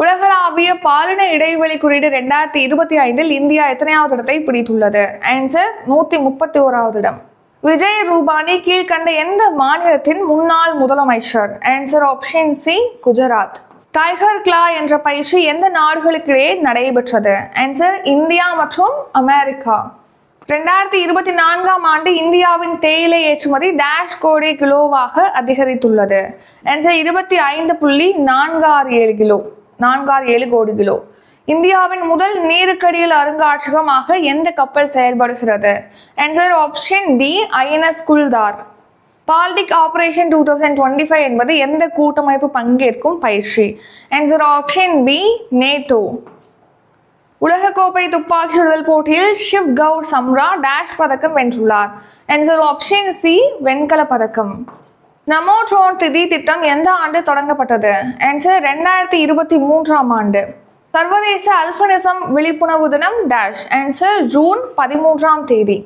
உலகளாவிய பாலின இடைவெளி குறியீடு 2025 இந்தியா எத்தனையாவது இடத்தை பிடித்துள்ளது? ஆன்சர் 131வது இடம். விஜய் ரூபானி கீழ்கண்ட எந்த மாநிலத்தின் முன்னாள் முதலமைச்சர்? Answer option C Gujarat. Tiger கிளா என்ற பயிற்சி எந்த நாடுகளுக்கிடையே நடைபெற்றது? ஆன்சர் இந்தியா மற்றும் அமெரிக்கா. 2024ஆம் ஆண்டு இந்தியாவின் தேயிலை ஏற்றுமதி டேஷ் கோடி கிலோவாக அதிகரித்துள்ளது. ஆன்சர் 25.467 கிலோ 467 கோடி கிலோ. இந்தியாவின் முதல் நீருக்கடியில் அருங்காட்சியகமாக எந்த கப்பல் செயல்படுகிறது? Answer option D INS Kuldar. Baltic operation 2025 என்பது எந்த கூட்டமைப்பு பங்கேற்கும் பயிற்சி? Answer option B NATO. உலகக்கோப்பை துப்பாக்கி சுடுதல் போட்டியில் ஷிவ் கவுர் சம்ரா டேஷ் பதக்கம் வென்றுள்ளார். ஆன்சர் ஆப்ஷன் சி வெண்கல பதக்கம். நமோ ட்ரோன் திதி திட்டம் எந்த ஆண்டு தொடங்கப்பட்டது? ஆன்சர் 2023ஆம் ஆண்டு. சர்வதேச அல்பினிசம் விழிப்புணர்வு தினம் டேஷ். ஆன்சர் ஜூன் 13ஆம் தேதி.